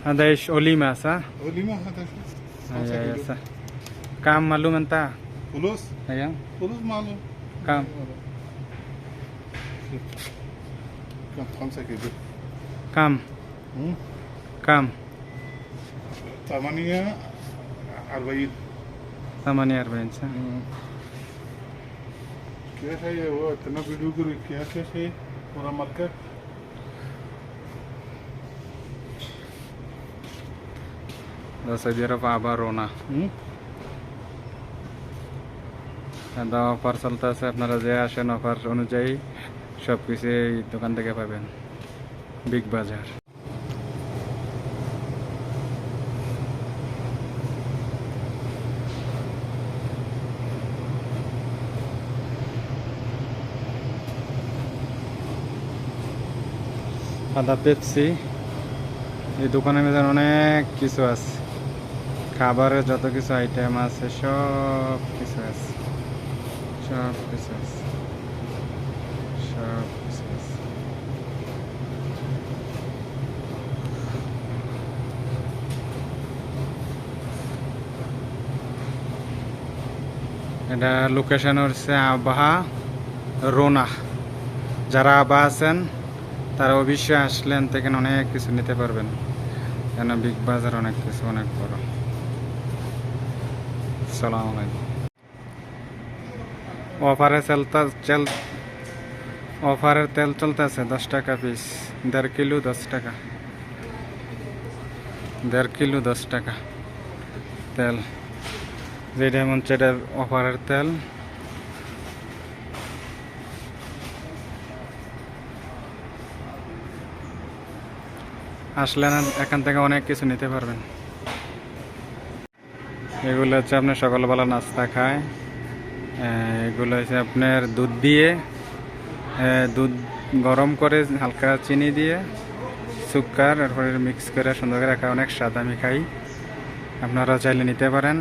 هذا ايش أوليما صح؟ وليمة هذا شو؟ 5 أيوة كيلو. صح. كم معلوم أنت؟ فلوس؟ أيوة فلوس معلوم. كم؟ كم 5 كيلو. كم؟ كم؟ 48. 48 صح؟ क्या है ये वो इतना वीडियो को क्या क्या है पूरा मार्केट সৌদি আরব আবার রোনা অফার চলতেছে, আপনারা যে আসেন অফার অনুযায়ী সব কিছু এই দোকান থেকে পাবেন। বিগ বাজার। আদা পেপসি, এই দোকানের মধ্যে অনেক কিছু আছে, খাবারের যত কিছু আইটেম আছে সব কিছু আছে, সব কিছু আছে, সব কিছু আছে। এটা লোকেশন হচ্ছে আবাহা রোনা। যারা আবা আছেন তারা অবশ্যই আসলেন থেকে অনেক কিছু নিতে পারবেন, কেন বিগ বাজার অনেক কিছু অনেক বড়। আসসালামু আলাইকুম। অফারের তেল চলতেছে 10 টাকা পিস, 1.5 কিলো 10 টাকা, 1.5 কিলো 10 টাকা তেল, যেটা মন সেটা অফারের তেল। আসলে না এখান থেকে অনেক কিছু নিতে পারবেন। এগুলো হচ্ছে আপনার সকালবেলা নাস্তা খায়, এগুলো হচ্ছে আপনার দুধ দিয়ে, দুধ গরম করে হালকা চিনি দিয়ে সুগার এরপরে মিক্স করে সুন্দর করে রাখা, অনেক স্বাদ। আমি খাই, আপনারা চাইলে নিতে পারেন,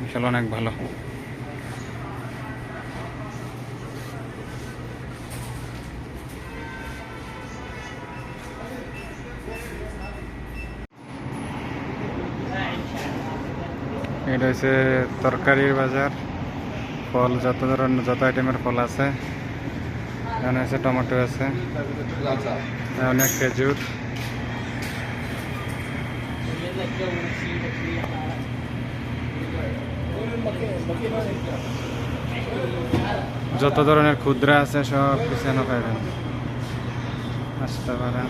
আসলে অনেক ভালো। এটা হচ্ছে তরকারির বাজার, ফল যত ধরনের যত আইটেমের ফল আছে। এখানে আছে টমেটো আছে, অনেক খেজুর, যত ধরনের ক্ষুদ্রা আছে সব কিছু পাইবেন, আসতে পারেন।